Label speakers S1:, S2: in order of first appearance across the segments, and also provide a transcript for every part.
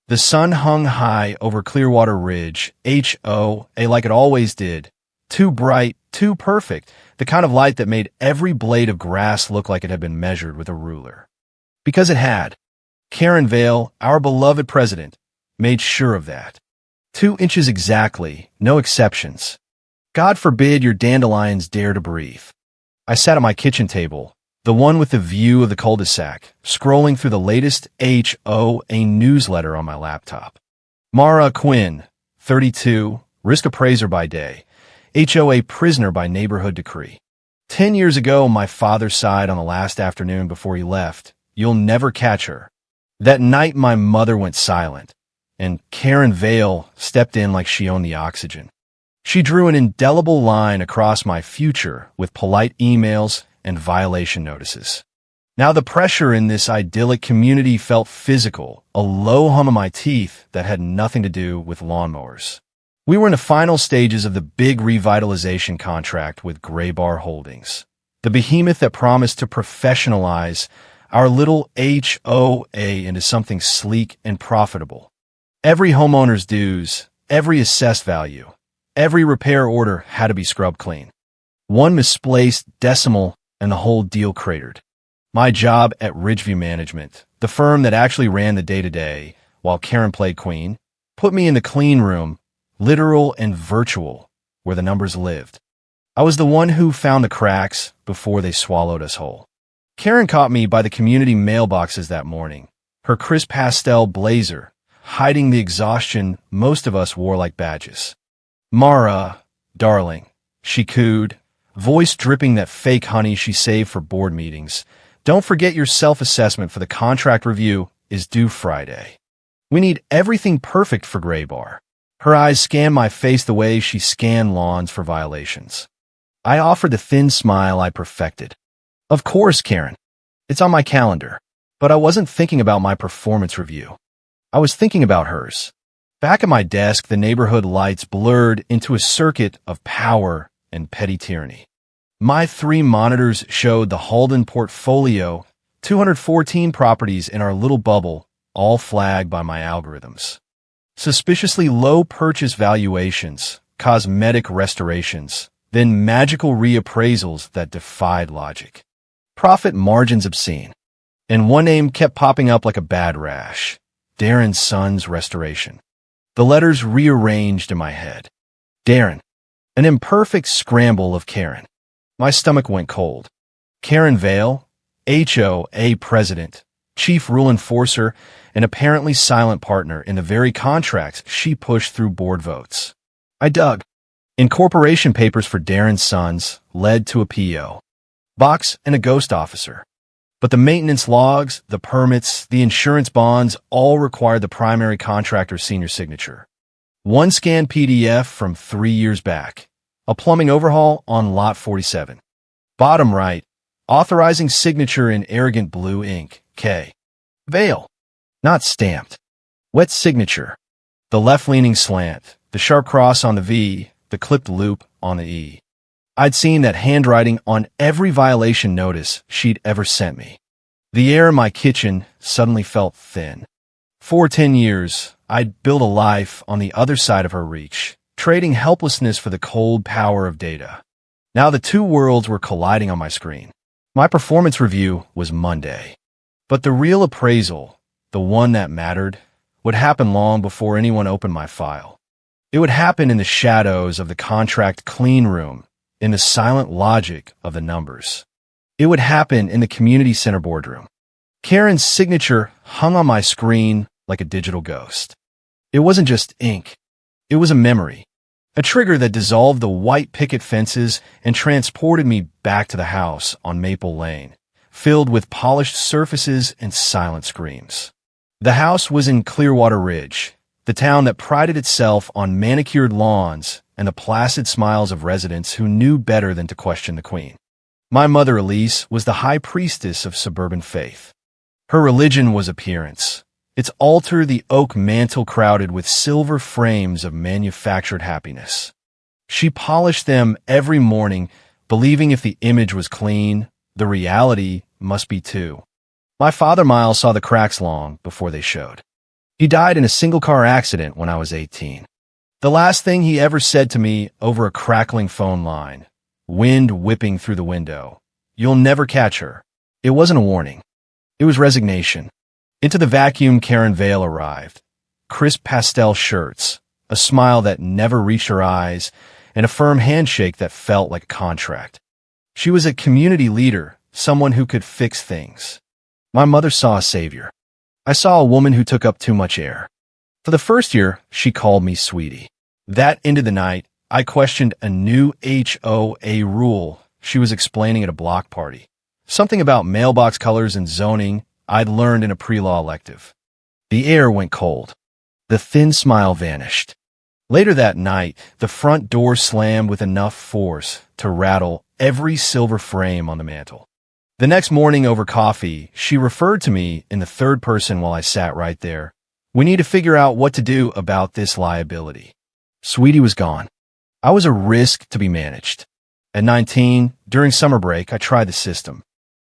S1: The sun hung high over Clearwater Ridge, HOA, like it always did. Too bright, too perfect, the kind of light that made every blade of grass look like it had been measured with a ruler. Because it had. Karen Vale, our beloved president, made sure of that. 2 inches exactly, no exceptions. God forbid your dandelions dare to breathe. I sat at my kitchen table, the one with the view of the cul-de-sac, scrolling through the latest HOA newsletter on my laptop. Mara Quinn, 32, risk appraiser by day, HOA prisoner by neighborhood decree. 10 years ago, my father sighed on the last afternoon before he left, "You'll never catch her." That night, my mother went silent, and Karen Vale stepped in like she owned the oxygen. She drew an indelible line across my future with polite emails and violation notices. Now the pressure in this idyllic community felt physical, a low hum of my teeth that had nothing to do with lawnmowers. We were in the final stages of the big revitalization contract with Graybar Holdings, the behemoth that promised to professionalize our little HOA into something sleek and profitable. Every homeowner's dues, every assessed value, every repair order had to be scrubbed clean. One misplaced decimal and the whole deal cratered. My job at Ridgeview Management, the firm that actually ran the day-to-day while Karen played queen, put me in the clean room, literal and virtual, where the numbers lived. I was the one who found the cracks before they swallowed us whole. Karen caught me by the community mailboxes that morning, her crisp pastel blazer hiding the exhaustion most of us wore like badges. "Mara, darling," she cooed, voice dripping that fake honey she saved for board meetings. "Don't forget your self-assessment for the contract review is due Friday. We need everything perfect for Graybar." Her eyes scanned my face the way she scanned lawns for violations. I offered the thin smile I perfected. "Of course, Karen. It's on my calendar." But I wasn't thinking about my performance review. I was thinking about hers. Back at my desk, the neighborhood lights blurred into a circuit of power and petty tyranny. My 3 monitors showed the Halden portfolio, 214 properties in our little bubble, all flagged by my algorithms. Suspiciously low purchase valuations, cosmetic restorations, then magical reappraisals that defied logic. Profit margins obscene. And one name kept popping up like a bad rash: Darren Sons Restoration. The letters rearranged in my head. Darren. An imperfect scramble of Karen. My stomach went cold. Karen Vale, HOA president, chief rule enforcer, and apparently silent partner in the very contracts she pushed through board votes. I dug. Incorporation papers for Darren Sons led to a PO box and a ghost officer. But the maintenance logs, the permits, the insurance bonds all required the primary contractor's senior signature. One scanned PDF from 3 years back. A plumbing overhaul on Lot 47. Bottom right, authorizing signature in arrogant blue ink, K. Vale. Not stamped. Wet signature. The left-leaning slant, the sharp cross on the V, the clipped loop on the E. I'd seen that handwriting on every violation notice she'd ever sent me. The air in my kitchen suddenly felt thin. For 10 years, I'd built a life on the other side of her reach, trading helplessness for the cold power of data. Now the 2 worlds were colliding on my screen. My performance review was Monday. But the real appraisal, the one that mattered, would happen long before anyone opened my file. It would happen in the shadows of the contract clean room, in the silent logic of the numbers. It would happen in the community center boardroom. Karen's signature hung on my screen like a digital ghost. It wasn't just ink. It was a memory, a trigger that dissolved the white picket fences and transported me back to the house on Maple Lane, filled with polished surfaces and silent screams. The house was in Clearwater Ridge, the town that prided itself on manicured lawns and the placid smiles of residents who knew better than to question the queen. My mother, Elise, was the high priestess of suburban faith. Her religion was appearance. Its altar the oak mantle crowded with silver frames of manufactured happiness. She polished them every morning, believing if the image was clean, the reality must be too. My father Miles saw the cracks long before they showed. He died in a single-car accident when I was 18. The last thing he ever said to me over a crackling phone line, wind whipping through the window, "You'll never catch her." It wasn't a warning. It was resignation. Into the vacuum, Karen Vale arrived. Crisp pastel shirts, a smile that never reached her eyes, and a firm handshake that felt like a contract. She was a community leader, someone who could fix things. My mother saw a savior. I saw a woman who took up too much air. For the first year, she called me sweetie. That into the night, I questioned a new HOA rule she was explaining at a block party. Something about mailbox colors and zoning I'd learned in a pre-law elective. The air went cold. The thin smile vanished. Later that night, the front door slammed with enough force to rattle every silver frame on the mantel. The next morning over coffee, she referred to me in the third person while I sat right there. "We need to figure out what to do about this liability." Sweetie was gone. I was a risk to be managed. At 19, during summer break, I tried the system.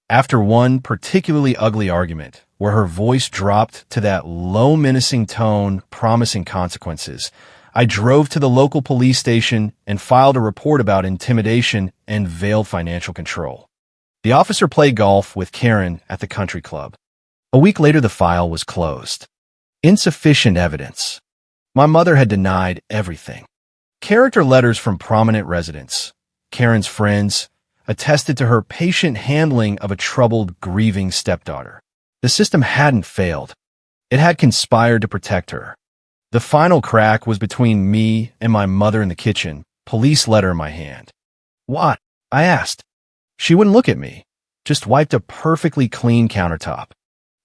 S1: After one particularly ugly argument, where her voice dropped to that low menacing tone promising consequences, I drove to the local police station and filed a report about intimidation and veiled financial control. The officer played golf with Karen at the country club. A week later, the file was closed. Insufficient evidence. My mother had denied everything. Character letters from prominent residents, Karen's friends, attested to her patient handling of a troubled, grieving stepdaughter. The system hadn't failed. It had conspired to protect her. The final crack was between me and my mother in the kitchen, police letter in my hand. "What?" I asked. She wouldn't look at me, just wiped a perfectly clean countertop.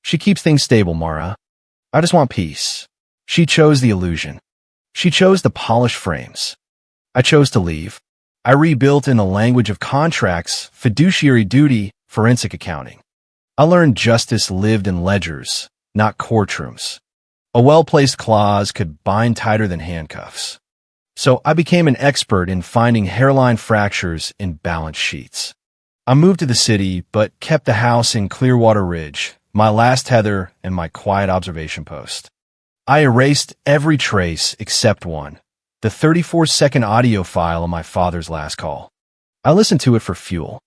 S1: "She keeps things stable, Mara. I just want peace." She chose the illusion. She chose the polished frames. I chose to leave. I rebuilt in the language of contracts, fiduciary duty, forensic accounting. I learned justice lived in ledgers, not courtrooms. A well-placed clause could bind tighter than handcuffs. So I became an expert in finding hairline fractures in balance sheets. I moved to the city, but kept the house in Clearwater Ridge, my last tether and my quiet observation post. I erased every trace except one, the 34-second audio file on my father's last call. I listened to it for fuel.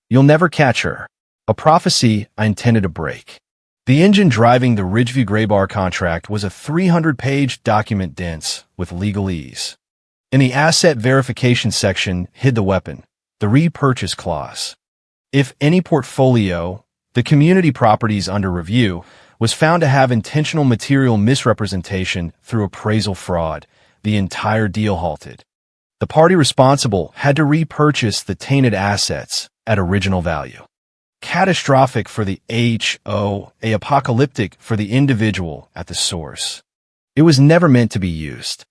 S1: "You'll never catch her," a prophecy I intended to break. The engine driving the Ridgeview Graybar contract was a 300-page document dense with legalese. In the asset verification section hid the weapon, the repurchase clause. If any portfolio, the community properties under review, was found to have intentional material misrepresentation through appraisal fraud, the entire deal halted. The party responsible had to repurchase the tainted assets at original value. Catastrophic for the HOA, apocalyptic for the individual at the source. It was never meant to be used.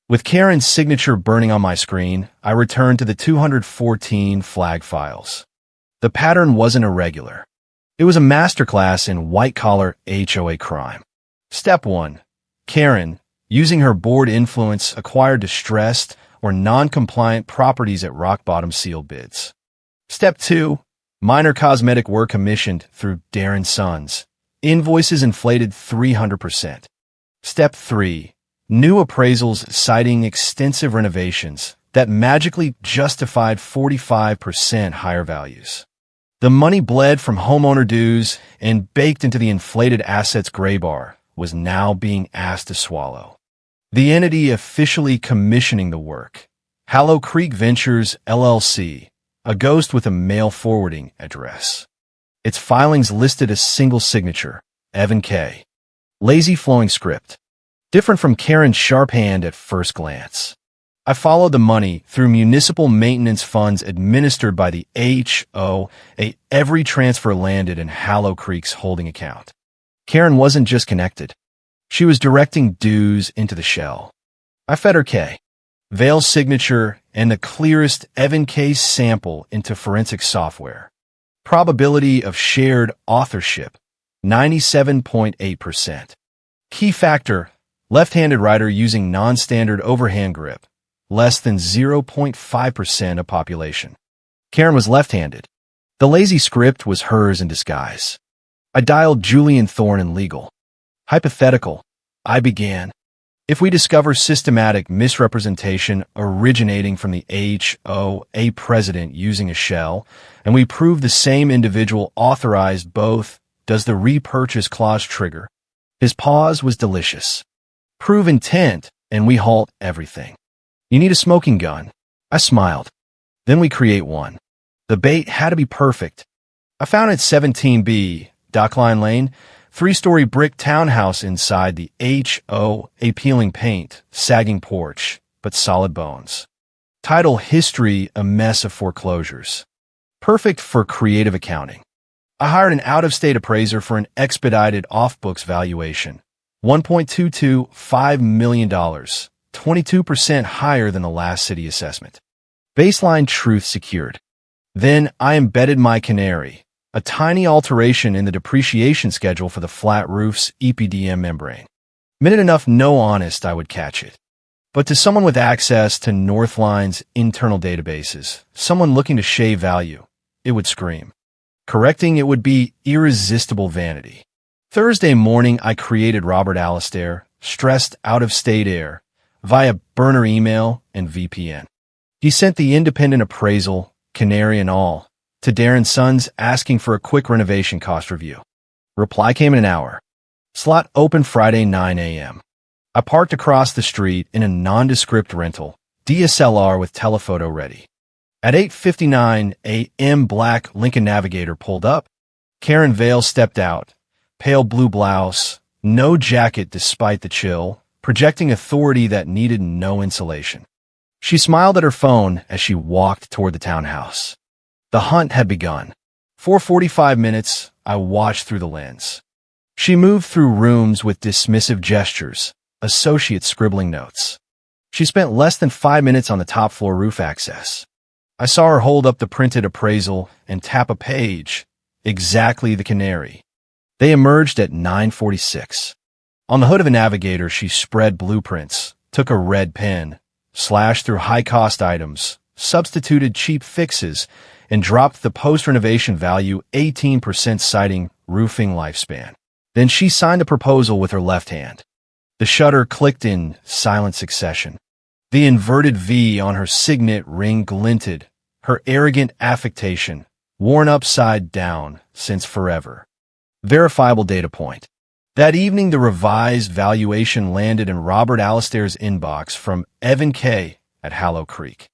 S1: With Karen's signature burning on my screen, I returned to the 214 flag files. The pattern wasn't irregular. It was a masterclass in white-collar HOA crime. Step 1. Karen, using her board influence, acquired distressed or non-compliant properties at rock-bottom sealed bids. Step 2. Minor cosmetic work commissioned through Darren Sons. Invoices inflated 300%. Step 3. New appraisals citing extensive renovations that magically justified 45% higher values. The money bled from homeowner dues and baked into the inflated assets gray bar was now being asked to swallow. The entity officially commissioning the work, Hallow Creek Ventures, LLC, a ghost with a mail forwarding address. Its filings listed a single signature, Evan K. Lazy flowing script. Different from Karen's sharp hand at first glance. I followed the money through municipal maintenance funds administered by the HOA. Every transfer landed in Hallow Creek's holding account. Karen wasn't just connected. She was directing dues into the shell. I fed her K. Vale's signature and the clearest Evan K sample into forensic software. Probability of shared authorship, 97.8%. Key factor, left-handed writer using non-standard overhand grip, less than 0.5% of population. Karen was left-handed. The lazy script was hers in disguise. I dialed Julian Thorne in legal. Hypothetical. I began. If we discover systematic misrepresentation originating from the HOA president using a shell, and we prove the same individual authorized both, does the repurchase clause trigger? His pause was delicious. Prove intent, and we halt everything. You need a smoking gun. I smiled. Then we create one. The bait had to be perfect. I found it 17B, Dockline Lane, 3-story brick townhouse inside the HOA peeling paint, sagging porch, but solid bones. Title History, a mess of foreclosures. Perfect for creative accounting. I hired an out-of-state appraiser for an expedited off-books valuation. $1.225 million, 22% higher than the last city assessment. Baseline truth secured. Then I embedded my canary, a tiny alteration in the depreciation schedule for the flat roof's EPDM membrane. Minute enough, no honest, I would catch it. But to someone with access to Northline's internal databases, someone looking to shave value, it would scream. Correcting it would be irresistible vanity. Thursday morning, I created Robert Alastair, stressed out-of-state air, via burner email and VPN. He sent the independent appraisal, canary and all, to Darren Sons asking for a quick renovation cost review. Reply came in an hour. Slot open Friday 9 a.m. I parked across the street in a nondescript rental, DSLR with telephoto ready. At 8:59 a.m. black Lincoln Navigator pulled up. Karen Vale stepped out, pale blue blouse, no jacket despite the chill, projecting authority that needed no insulation. She smiled at her phone as she walked toward the townhouse. The hunt had begun. For 45 minutes, I watched through the lens. She moved through rooms with dismissive gestures, associate scribbling notes. She spent less than 5 minutes on the top floor roof access. I saw her hold up the printed appraisal and tap a page, exactly the canary. They emerged at 9:46. On the hood of a Navigator, she spread blueprints, took a red pen, slashed through high-cost items, substituted cheap fixes, and dropped the post-renovation value 18% citing roofing lifespan. Then she signed the proposal with her left hand. The shutter clicked in silent succession. The inverted V on her signet ring glinted, her arrogant affectation, worn upside down since forever. Verifiable data point. That evening, the revised valuation landed in Robert Alastair's inbox from Evan K. at Hallow Creek.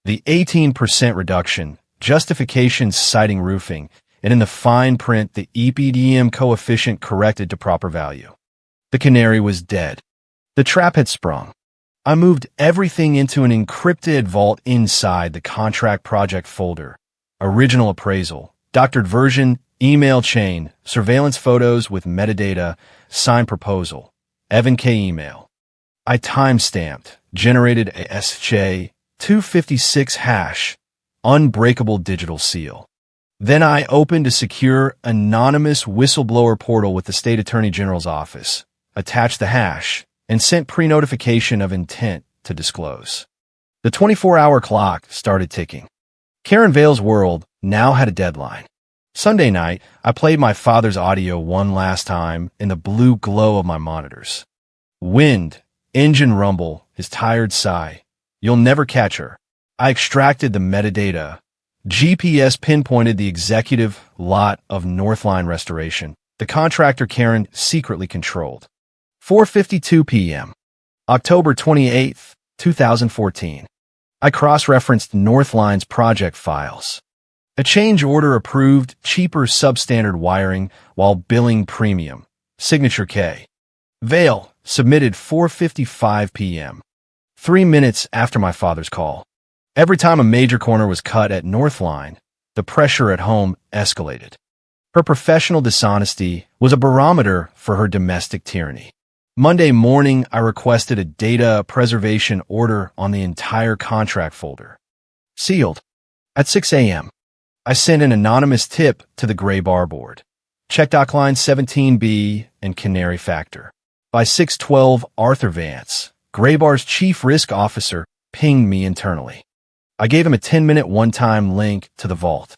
S1: The 18% reduction, justifications citing roofing, and in the fine print, the EPDM coefficient corrected to proper value. The canary was dead. The trap had sprung. I moved everything into an encrypted vault inside the contract project folder. Original appraisal, doctored version, email chain, surveillance photos with metadata, signed proposal, Evan K. email. I time-stamped, generated a SJ256 hash, unbreakable digital seal. Then I opened a secure, anonymous whistleblower portal with the State Attorney General's office, attached the hash, and sent pre-notification of intent to disclose. The 24-hour clock started ticking. Karen Vale's world now had a deadline. Sunday night, I played my father's audio one last time in the blue glow of my monitors. Wind, engine rumble, his tired sigh. You'll never catch her. I extracted the metadata. GPS pinpointed the executive lot of Northline Restoration, the contractor Karen secretly controlled. 4:52 p.m. October 28, 2014. I cross-referenced Northline's project files. A change order approved cheaper substandard wiring while billing premium. Signature K. Vale submitted 4:55 p.m. 3 minutes after my father's call. Every time a major corner was cut at Northline, the pressure at home escalated. Her professional dishonesty was a barometer for her domestic tyranny. Monday morning, I requested a data preservation order on the entire contract folder. Sealed. At 6 a.m., I sent an anonymous tip to the gray bar board. Check doc line 17B and Canary Factor. By 6:12, Arthur Vance, Graybar's chief risk officer, pinged me internally. I gave him a 10-minute one-time link to the vault.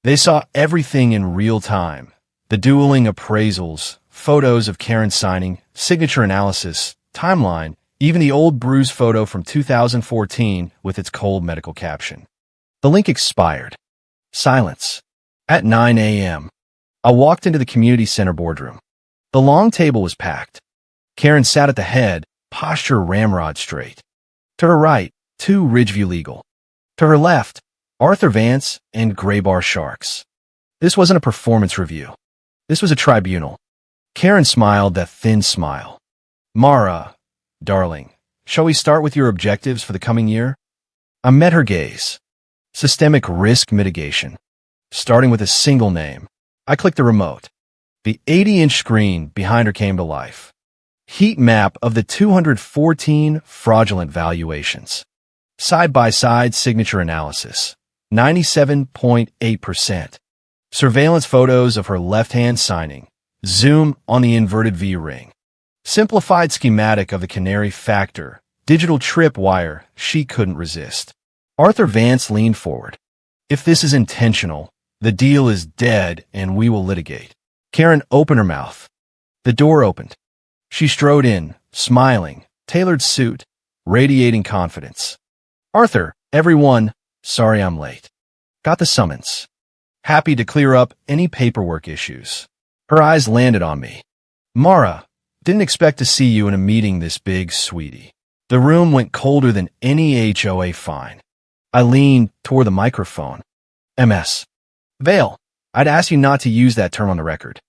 S1: They saw everything in real time. The dueling appraisals, photos of Karen signing, signature analysis, timeline, even the old bruise photo from 2014 with its cold medical caption. The link expired. Silence. At 9 a.m., I walked into the community center boardroom. The long table was packed. Karen sat at the head, posture ramrod straight. To her right, 2 Ridgeview Legal. To her left, Arthur Vance and Graybar Sharks. This wasn't a performance review. This was a tribunal. Karen smiled that thin smile. Mara, darling, shall we start with your objectives for the coming year? I met her gaze. Systemic risk mitigation. Starting with a single name. I clicked the remote. The 80-inch screen behind her came to life. Heat map of the 214 fraudulent valuations. Side-by-side signature analysis. 97.8%. Surveillance photos of her left-hand signing. Zoom on the inverted V ring. Simplified schematic of the canary factor. Digital tripwire she couldn't resist. Arthur Vance leaned forward. If this is intentional, the deal is dead and we will litigate. Karen opened her mouth. The door opened. She strode in, smiling, tailored suit, radiating confidence. Arthur, everyone, sorry I'm late. Got the summons. Happy to clear up any paperwork issues. Her eyes landed on me. Mara, didn't expect to see you in a meeting this big, sweetie. The room went colder than any HOA fine. I leaned toward the microphone. MS. Vale, I'd ask you not to use that term on the record.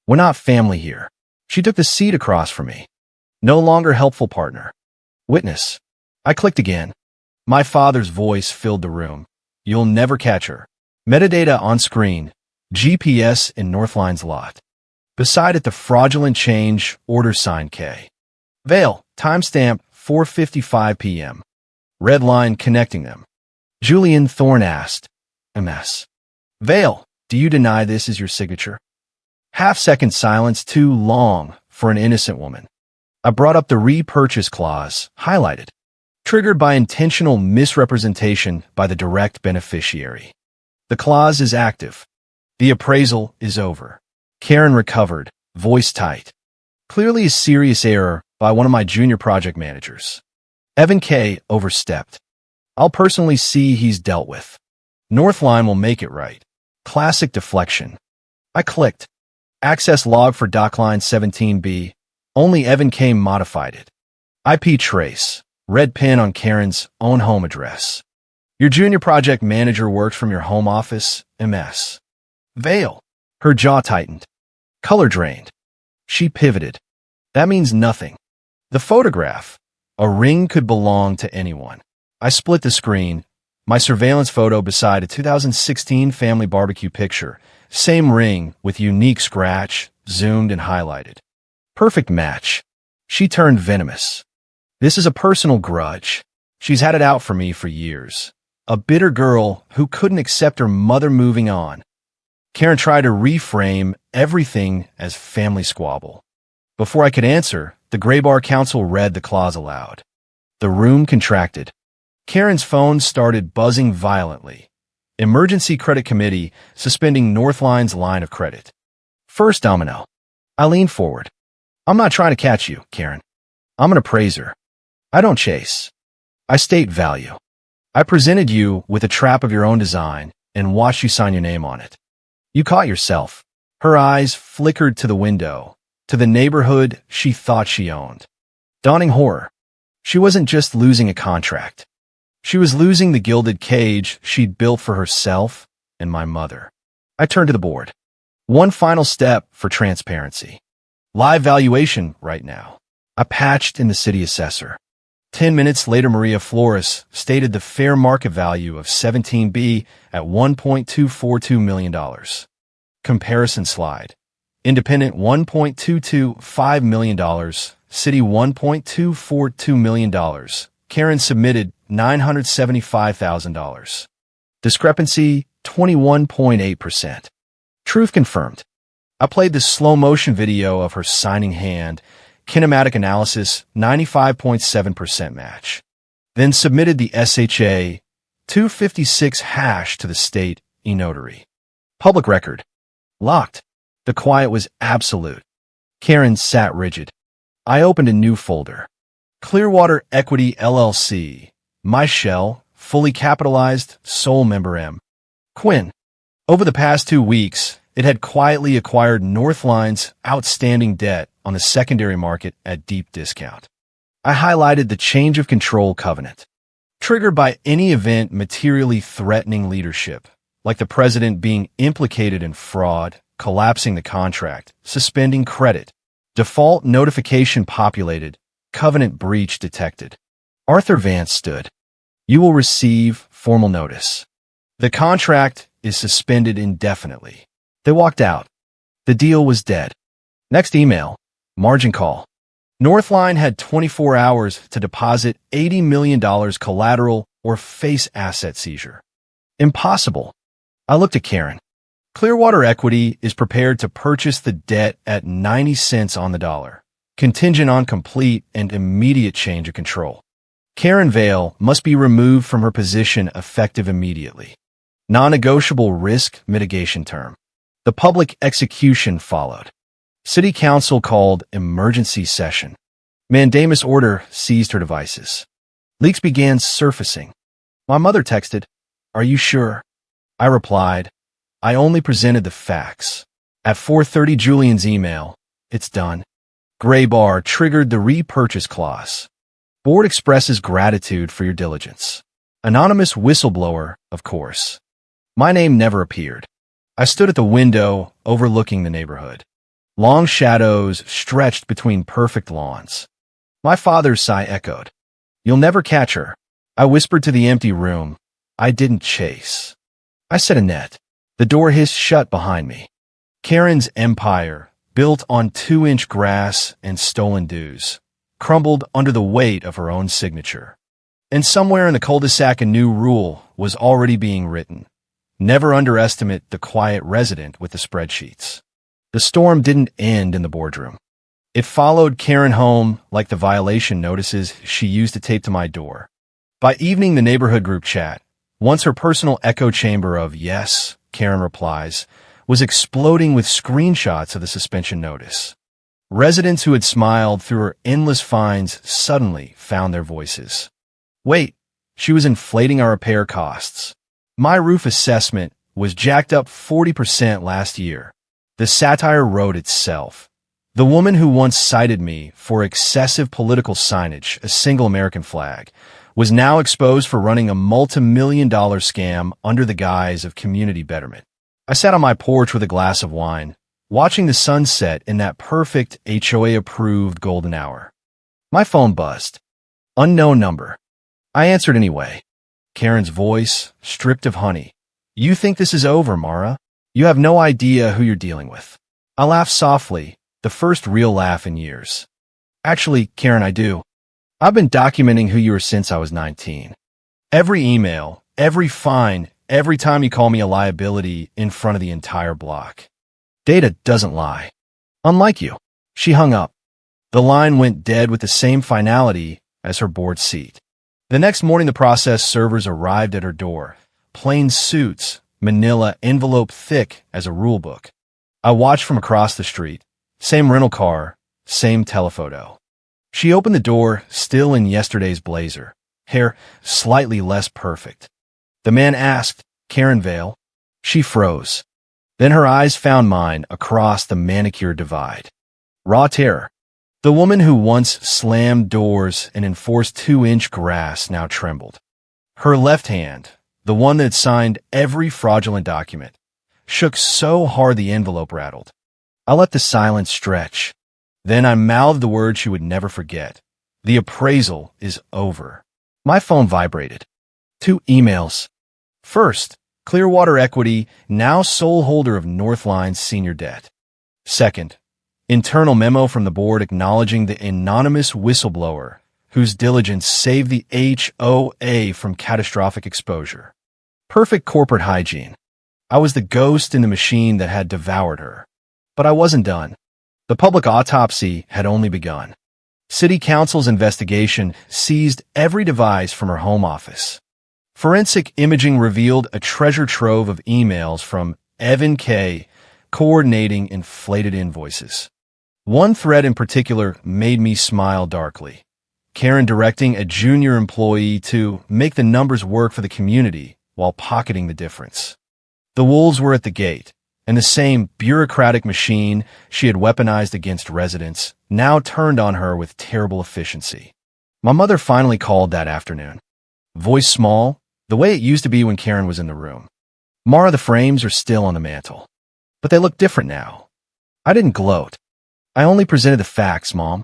S1: We're not family here. She took the seat across from me. No longer helpful partner. Witness. I clicked again. My father's voice filled the room. You'll never catch her. Metadata on screen. GPS in Northline's lot. Beside it, the fraudulent change order sign K. Vale, timestamp 4:55 p.m. Red line connecting them. Julian Thorne asked. MS. Vale, do you deny this is your signature? Half-second silence too long for an innocent woman. I brought up the repurchase clause, highlighted. Triggered by intentional misrepresentation by the direct beneficiary. The clause is active. The appraisal is over. Karen recovered, voice tight. Clearly a serious error by one of my junior project managers. Evan K. overstepped. I'll personally see he's dealt with. Northline will make it right. Classic deflection. I clicked. Access log for dockline 17B. Only Evan K. modified it. IP trace. Red pin on Karen's own home address. Your junior project manager works from your home office, MS. Vale. Her jaw tightened. Color drained. She pivoted. That means nothing. The photograph. A ring could belong to anyone. I split the screen. My surveillance photo beside a 2016 family barbecue picture. Same ring with unique scratch, zoomed and highlighted. Perfect match. She turned venomous. This is a personal grudge. She's had it out for me for years. A bitter girl who couldn't accept her mother moving on. Karen tried to reframe everything as family squabble. Before I could answer, the Graybar counsel read the clause aloud. The room contracted. Karen's phone started buzzing violently. Emergency Credit Committee suspending Northline's line of credit. First domino. I leaned forward. I'm not trying to catch you, Karen. I'm an appraiser. I don't chase. I state value. I presented you with a trap of your own design and watched you sign your name on it. You caught yourself. Her eyes flickered to the window, to the neighborhood she thought she owned. Dawning horror. She wasn't just losing a contract. She was losing the gilded cage she'd built for herself and my mother. I turned to the board. One final step for transparency. Live valuation right now. I patched in the city assessor. 10 minutes later, Maria Flores stated the fair market value of 17B at $1.242 million. Comparison slide. Independent $1.225 million. City $1.242 million. Karen submitted $975,000. Discrepancy 21.8%. Truth confirmed. I played the slow motion video of her signing hand. Kinematic analysis, 95.7% match. Then submitted the SHA 256 hash to the state e-notary. Public record. Locked. The quiet was absolute. Karen sat rigid. I opened a new folder. Clearwater Equity LLC. My shell, fully capitalized, sole member M. Quinn. Over the past 2 weeks, it had quietly acquired Northline's outstanding debt on the secondary market at deep discount. I highlighted the change of control covenant. Triggered by any event materially threatening leadership, like the president being implicated in fraud, collapsing the contract, suspending credit, default notification populated, covenant breach detected. Arthur Vance stood. You will receive formal notice. The contract is suspended indefinitely. They walked out. The deal was dead. Next email. Margin call. Northline had 24 hours to deposit $80 million collateral or face asset seizure. Impossible. I looked at Karen. Clearwater Equity is prepared to purchase the debt at 90 cents on the dollar, contingent on complete and immediate change of control. Karen Vale must be removed from her position effective immediately. Non-negotiable risk mitigation term. The public execution followed. City Council called emergency session. Mandamus order seized her devices. Leaks began surfacing. My mother texted, "Are you sure?" I replied, "I only presented the facts." At 4:30 Julian's email, "It's done." Gray bar triggered the repurchase clause. Board expresses gratitude for your diligence. Anonymous whistleblower, of course. My name never appeared. I stood at the window overlooking the neighborhood. Long shadows stretched between perfect lawns. My father's sigh echoed. "You'll never catch her." I whispered to the empty room. I didn't chase. I set a net. The door hissed shut behind me. Karen's empire, built on 2-inch grass and stolen dues, crumbled under the weight of her own signature. And somewhere in the cul-de-sac a new rule was already being written. Never underestimate the quiet resident with the spreadsheets. The storm didn't end in the boardroom. It followed Karen home like the violation notices she used to tape to my door. By evening, the neighborhood group chat, once her personal echo chamber of "yes, Karen replies," was exploding with screenshots of the suspension notice. Residents who had smiled through her endless fines suddenly found their voices. Wait, she was inflating our repair costs. My roof assessment was jacked up 40% last year. The satire wrote itself. The woman who once cited me for excessive political signage, a single American flag, was now exposed for running a multi-million-dollar scam under the guise of community betterment. I sat on my porch with a glass of wine, watching the sunset in that perfect HOA-approved golden hour. My phone buzzed. Unknown number. I answered anyway. Karen's voice, stripped of honey. "You think this is over, Mara? You have no idea who you're dealing with." I laughed softly, the first real laugh in years. "Actually, Karen, I do. I've been documenting who you are since I was 19. Every email, every fine, every time you call me a liability in front of the entire block. Data doesn't lie. Unlike you." She hung up. The line went dead with the same finality as her board seat. The next morning, the process servers arrived at her door. Plain suits, manila envelope thick as a rule book. I watched from across the street. Same rental car, same telephoto. She opened the door, still in yesterday's blazer, hair slightly less perfect. The man asked, "Karen Vale?" She froze. Then her eyes found mine across the manicured divide. Raw terror. The woman who once slammed doors and enforced 2-inch grass now trembled. Her left hand, the one that had signed every fraudulent document, shook so hard the envelope rattled. I let the silence stretch. Then I mouthed the word she would never forget. The appraisal is over. My phone vibrated. 2 emails. First, Clearwater Equity, now sole holder of Northline's senior debt. Second, internal memo from the board acknowledging the anonymous whistleblower whose diligence saved the HOA from catastrophic exposure. Perfect corporate hygiene. I was the ghost in the machine that had devoured her. But I wasn't done. The public autopsy had only begun. City Council's investigation seized every device from her home office. Forensic imaging revealed a treasure trove of emails from Evan K. coordinating inflated invoices. One thread in particular made me smile darkly. Karen directing a junior employee to make the numbers work for the community while pocketing the difference. The wolves were at the gate, and the same bureaucratic machine she had weaponized against residents now turned on her with terrible efficiency. My mother finally called that afternoon. Voice small, the way it used to be when Karen was in the room. Mara, the frames are still on the mantle, but they look different now. I didn't gloat. I only presented the facts, Mom.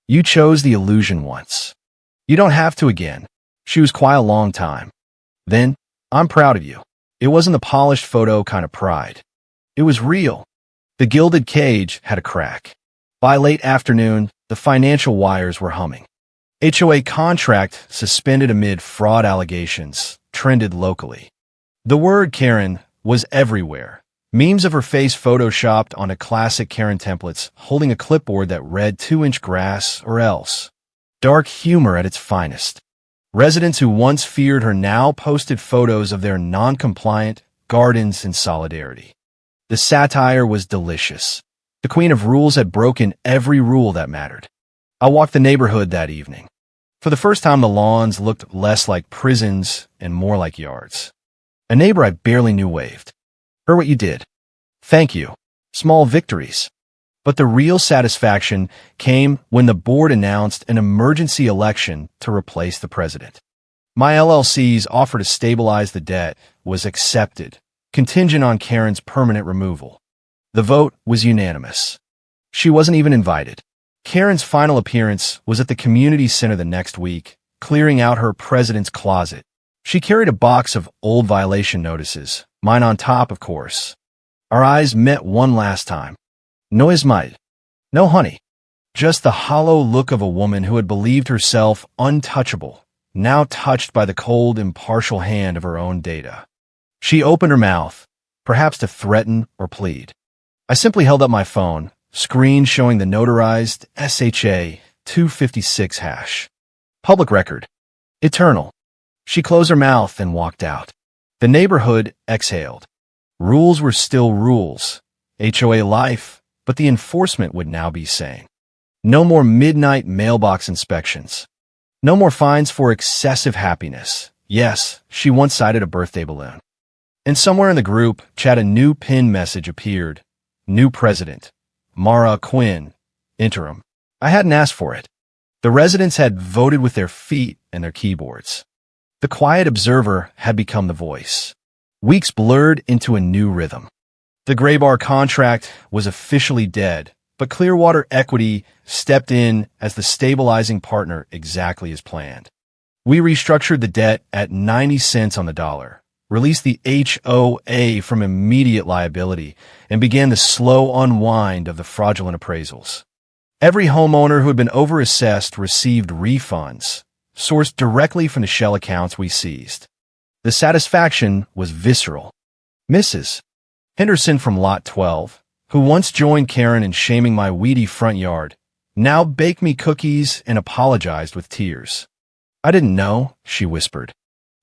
S1: You chose the illusion once. You don't have to again. She was quiet a long time. Then, I'm proud of you. It wasn't the polished photo kind of pride. It was real. The gilded cage had a crack. By late afternoon, the financial wires were humming. HOA contract suspended amid fraud allegations trended locally. The word Karen was everywhere. Memes of her face photoshopped onto classic Karen templates, holding a clipboard that read 2-inch grass or else. Dark humor at its finest. Residents who once feared her now posted photos of their non-compliant gardens in solidarity. The satire was delicious. The Queen of Rules had broken every rule that mattered. I walked the neighborhood that evening. For the first time, the lawns looked less like prisons and more like yards. A neighbor I barely knew waved. Heard what you did. Thank you. Small victories. But the real satisfaction came when the board announced an emergency election to replace the president. My LLC's offer to stabilize the debt was accepted, contingent on Karen's permanent removal. The vote was unanimous. She wasn't even invited. Karen's final appearance was at the community center the next week, clearing out her president's closet. She carried a box of old violation notices, mine on top, of course. Our eyes met one last time. No Ismail. No honey. Just the hollow look of a woman who had believed herself untouchable, now touched by the cold, impartial hand of her own data. She opened her mouth, perhaps to threaten or plead. I simply held up my phone, screen showing the notarized SHA 256 hash. Public record. Eternal. She closed her mouth and walked out. The neighborhood exhaled. Rules were still rules. HOA life, but the enforcement would now be sane. No more midnight mailbox inspections. No more fines for excessive happiness. Yes, she once cited a birthday balloon. And somewhere in the group chat, a new pin message appeared. New president. Mara Quinn. Interim. I hadn't asked for it. The residents had voted with their feet and their keyboards. The quiet observer had become the voice. Weeks blurred into a new rhythm. The gray bar contract was officially dead, but Clearwater Equity stepped in as the stabilizing partner exactly as planned. We restructured the debt at 90 cents on the dollar, released the HOA from immediate liability, and began the slow unwind of the fraudulent appraisals. Every homeowner who had been overassessed received refunds, sourced directly from the shell accounts we seized. The satisfaction was visceral. Mrs. Henderson from Lot 12, who once joined Karen in shaming my weedy front yard, now baked me cookies and apologized with tears. I didn't know, she whispered.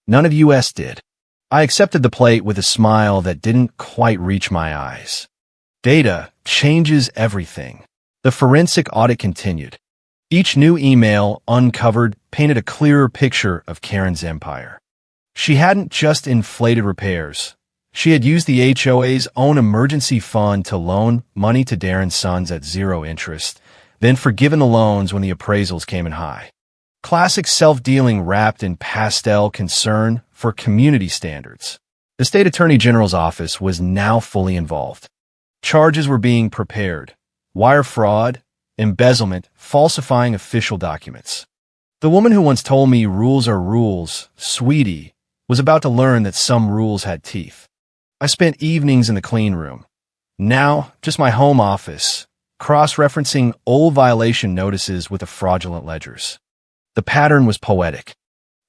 S1: None of us did. I accepted the plate with a smile that didn't quite reach my eyes. Data changes everything. The forensic audit continued. Each new email uncovered painted a clearer picture of Karen's empire. She hadn't just inflated repairs. She had used the HOA's own emergency fund to loan money to Darren's sons at zero interest, then forgiven the loans when the appraisals came in high. Classic self-dealing wrapped in pastel concern for community standards. The state attorney general's office was now fully involved. Charges were being prepared. Wire fraud, embezzlement, falsifying official documents. The woman who once told me rules are rules, sweetie, was about to learn that some rules had teeth. I spent evenings in the clean room. Now, just my home office, cross-referencing old violation notices with the fraudulent ledgers. The pattern was poetic.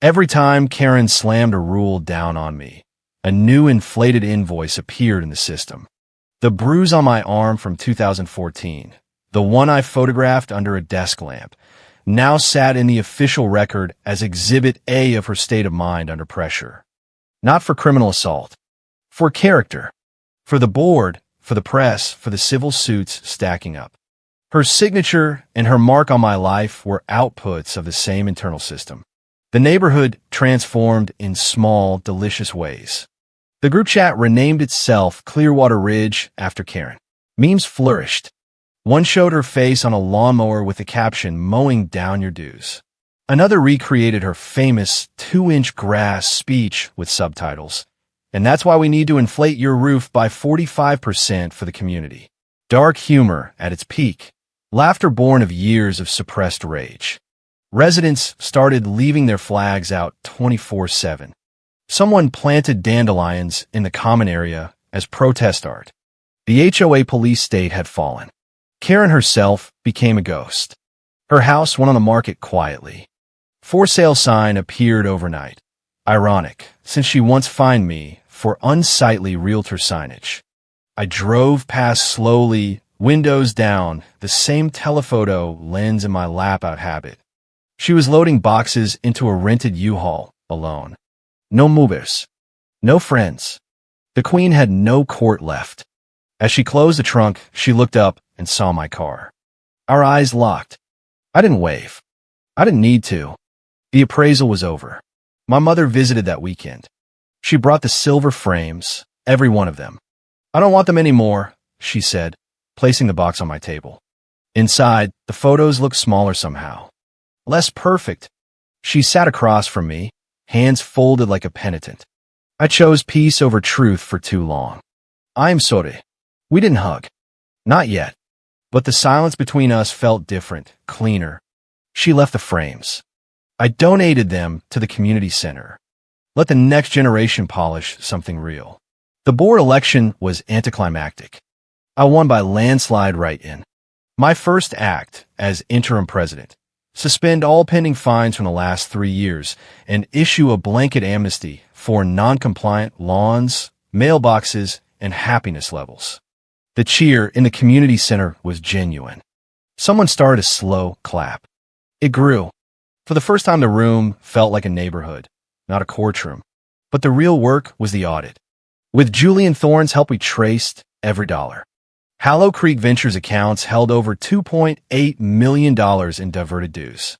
S1: Every time Karen slammed a rule down on me, a new inflated invoice appeared in the system. The bruise on my arm from 2014, the one I photographed under a desk lamp, now sat in the official record as Exhibit A of her state of mind under pressure. Not for criminal assault. For character. For the board, for the press, for the civil suits stacking up. Her signature and her mark on my life were outputs of the same internal system. The neighborhood transformed in small, delicious ways. The group chat renamed itself Clearwater Ridge after Karen. Memes flourished. One showed her face on a lawnmower with the caption, "Mowing down your dues." Another recreated her famous 2-inch grass speech with subtitles. "And that's why we need to inflate your roof by 45% for the community." Dark humor at its peak. Laughter born of years of suppressed rage. Residents started leaving their flags out 24/7. Someone planted dandelions in the common area as protest art. The HOA police state had fallen. Karen herself became a ghost. Her house went on the market quietly. For sale sign appeared overnight. Ironic, since she once fined me for unsightly realtor signage. I drove past slowly, windows down, the same telephoto lens in my lap out habit. She was loading boxes into a rented U-Haul, alone. No movers. No friends. The queen had no court left. As she closed the trunk, she looked up and saw my car. Our eyes locked. I didn't wave. I didn't need to. The appraisal was over. My mother visited that weekend. She brought the silver frames, every one of them. "I don't want them anymore," she said, placing the box on my table. Inside, the photos looked smaller somehow. Less perfect. She sat across from me, hands folded like a penitent. I chose peace over truth for too long. "I'm sorry." We didn't hug. Not yet. But the silence between us felt different, cleaner. She left the frames. I donated them to the community center. Let the next generation polish something real. The board election was anticlimactic. I won by landslide write-in. My first act as interim president: suspend all pending fines from the last 3 years and issue a blanket amnesty for non-compliant lawns, mailboxes, and happiness levels. The cheer in the community center was genuine. Someone started a slow clap. It grew. For the first time, the room felt like a neighborhood, not a courtroom. But the real work was the audit. With Julian Thorne's help, we traced every dollar. Hallow Creek Ventures accounts held over $2.8 million in diverted dues.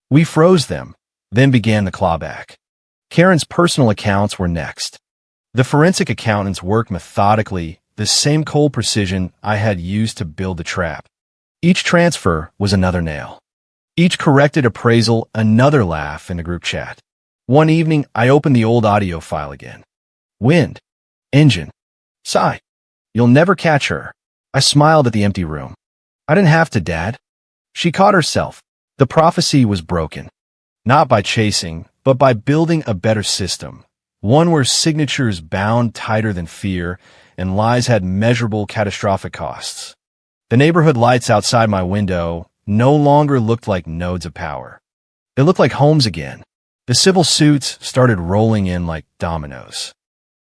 S1: We froze them, then began the clawback. Karen's personal accounts were next. The forensic accountants worked methodically, the same cold precision I had used to build the trap. Each transfer was another nail. Each corrected appraisal, another laugh in the group chat. One evening, I opened the old audio file again. Wind. Engine. Sigh. You'll never catch her. I smiled at the empty room. I didn't have to, Dad. She caught herself. The prophecy was broken. Not by chasing, but by building a better system. One where signatures bound tighter than fear, and lies had measurable catastrophic costs. The neighborhood lights outside my window no longer looked like nodes of power. They looked like homes again. The civil suits started rolling in like dominoes.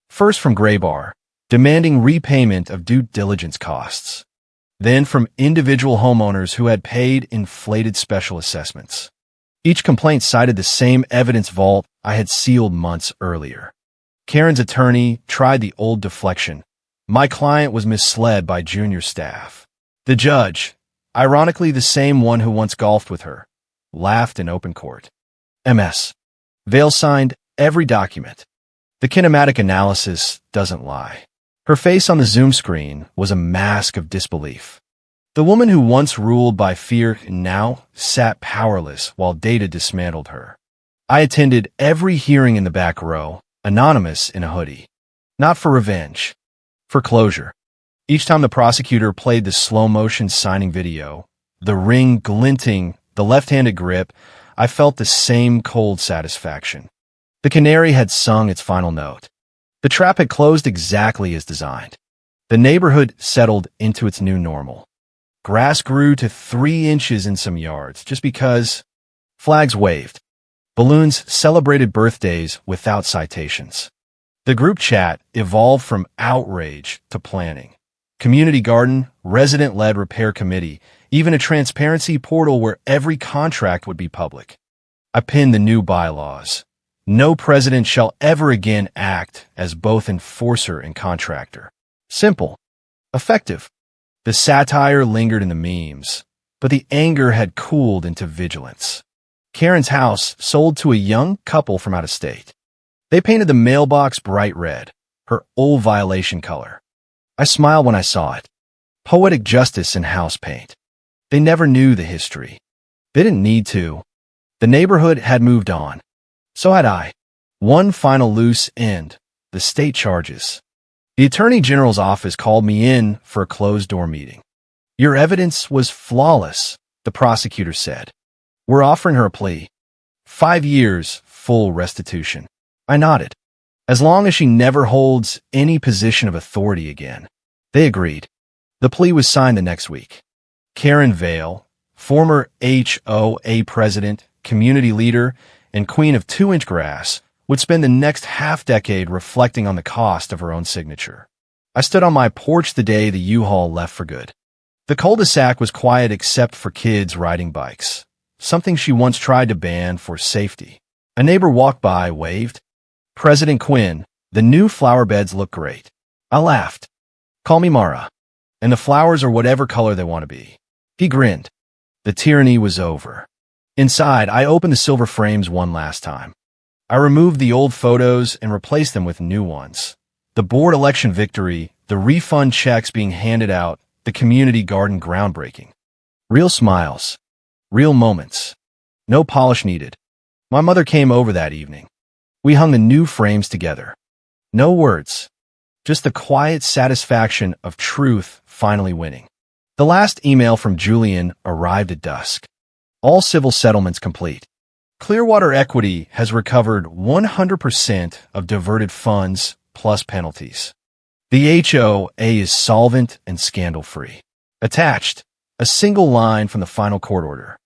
S1: First from Graybar, demanding repayment of due diligence costs. Then from individual homeowners who had paid inflated special assessments. Each complaint cited the same evidence vault I had sealed months earlier. Karen's attorney tried the old deflection. My client was misled by junior staff. The judge, ironically the same one who once golfed with her, laughed in open court. MS. Vale signed every document. The kinematic analysis doesn't lie. Her face on the Zoom screen was a mask of disbelief. The woman who once ruled by fear now sat powerless while data dismantled her. I attended every hearing in the back row, anonymous in a hoodie. Not for revenge. For closure. Each time the prosecutor played the slow-motion signing video, the ring glinting, the left-handed grip, I felt the same cold satisfaction. The canary had sung its final note. The trap had closed exactly as designed. The neighborhood settled into its new normal. Grass grew to 3 inches in some yards just because. Flags waved. Balloons celebrated birthdays without citations. The group chat evolved from outrage to planning. Community garden, resident-led repair committee, even a transparency portal where every contract would be public. I pinned the new bylaws. No president shall ever again act as both enforcer and contractor. Simple. Effective. The satire lingered in the memes. but the anger had cooled into vigilance. Karen's house sold to a young couple from out of state. They painted the mailbox bright red, her old violation color. I smiled when I saw it. Poetic justice in house paint. They never knew the history. They didn't need to. The neighborhood had moved on. So had I. One final loose end, the state charges. The Attorney General's office called me in for a closed-door meeting. Your evidence was flawless, the prosecutor said. We're offering her a plea. 5 years, full restitution. I nodded. As long as she never holds any position of authority again. They agreed. The plea was signed the next week. Karen Vale, former HOA president, community leader, and queen of 2-inch grass, would spend the next half-decade reflecting on the cost of her own signature. I stood on my porch the day the U-Haul left for good. The cul-de-sac was quiet except for kids riding bikes, something she once tried to ban for safety. A neighbor walked by, waved. President Quinn, the new flower beds look great. I laughed. Call me Mara. And the flowers are whatever color they want to be. He grinned. The tyranny was over. Inside, I opened the silver frames one last time. I removed the old photos and replaced them with new ones. The board election victory, the refund checks being handed out, the community garden groundbreaking. Real smiles. Real moments. No polish needed. My mother came over that evening. We hung the new frames together. No words. Just the quiet satisfaction of truth finally winning. The last email from Julian arrived at dusk. All civil settlements complete. Clearwater Equity has recovered 100% of diverted funds plus penalties. The HOA is solvent and scandal-free. Attached, a single line from the final court order.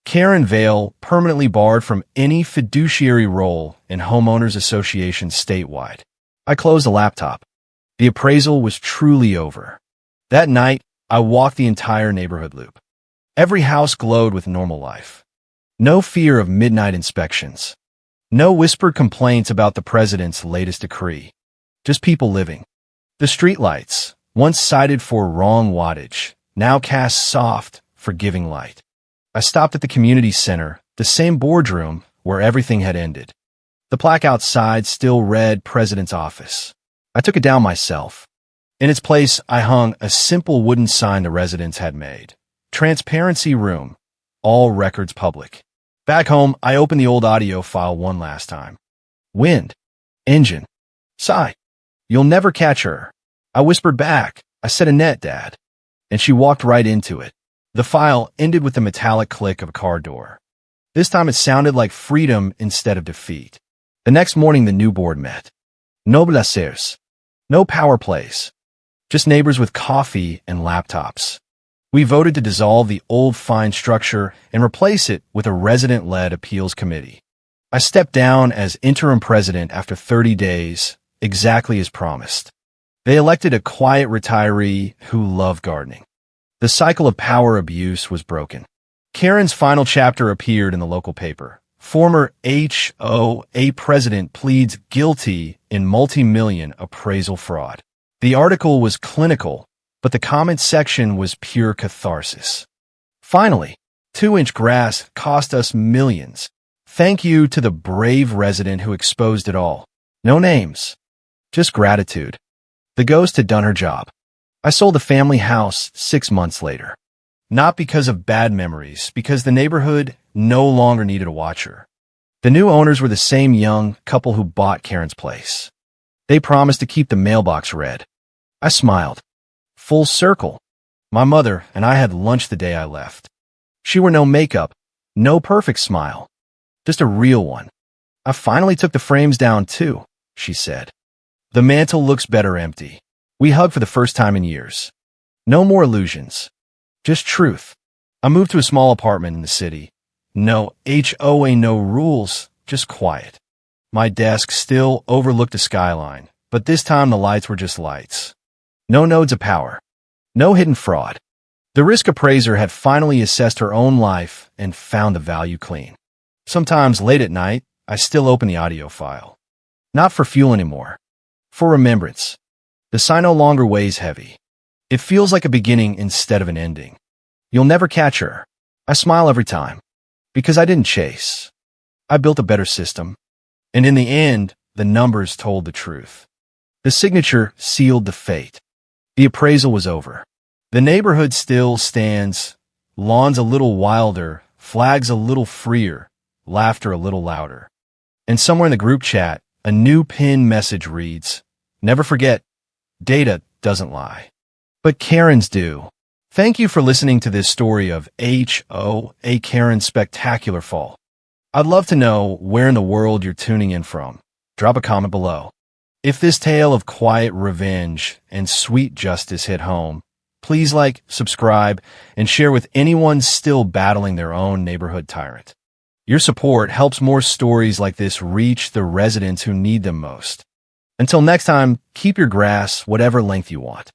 S1: Karen Vale permanently barred from any fiduciary role in Homeowners associations statewide. I closed the laptop. The appraisal was truly over. That night, I walked the entire neighborhood loop. Every house glowed with normal life. No fear of midnight inspections. No whispered complaints about the president's latest decree. Just people living. The streetlights, once cited for wrong wattage, now cast soft, forgiving light. I stopped at the community center, the same boardroom where everything had ended. The plaque outside still read President's Office. I took it down myself. In its place, I hung a simple wooden sign the residents had made. Transparency Room. All records public. Back home, I opened the old audio file one last time. Wind. Engine. Sigh. You'll never catch her. I whispered back. I said Annette, Dad. And she walked right into it. The file ended with the metallic click of a car door. This time it sounded like freedom instead of defeat. The next morning the new board met. No blessers. No power plays. Just neighbors with coffee and laptops. We voted to dissolve the old fine structure and replace it with a resident-led appeals committee. I stepped down as interim president after 30 days, exactly as promised. They elected a quiet retiree who loved gardening. The cycle of power abuse was broken. Karen's final chapter appeared in the local paper. Former HOA president pleads guilty in multi-million appraisal fraud. The article was clinical, but the comment section was pure catharsis. Finally, 2-inch grass cost us millions. Thank you to the brave resident who exposed it all. No names. Just gratitude. The ghost had done her job. I sold the family house 6 months later. Not because of bad memories, because the neighborhood no longer needed a watcher. The new owners were the same young couple who bought Karen's place. They promised to keep the mailbox red. I smiled. Full circle. My mother and I had lunch the day I left. She wore no makeup, no perfect smile. Just a real one. I finally took the frames down too, she said. The mantle looks better empty. We hugged for the first time in years. No more illusions. Just truth. I moved to a small apartment in the city. No HOA, no rules, just quiet. My desk still overlooked the skyline, but this time the lights were just lights. No nodes of power. No hidden fraud. The risk appraiser had finally assessed her own life and found the value clean. Sometimes late at night, I still open the audio file. Not for fuel anymore. For remembrance. The sign no longer weighs heavy. It feels like a beginning instead of an ending. You'll never catch her. I smile every time. Because I didn't chase. I built a better system. And in the end, the numbers told the truth. The signature sealed the fate. The appraisal was over. The neighborhood still stands. Lawns a little wilder, flags a little freer, laughter a little louder. And somewhere in the group chat, a new pinned message reads, "Never forget, data doesn't lie. But Karens do." Thank you for listening to this story of HOA Karen's spectacular fall. I'd love to know where in the world you're tuning in from. Drop a comment below. If this tale of quiet revenge and sweet justice hit home, please like, subscribe, and share with anyone still battling their own neighborhood tyrant. Your support helps more stories like this reach the residents who need them most. Until next time, keep your grass whatever length you want.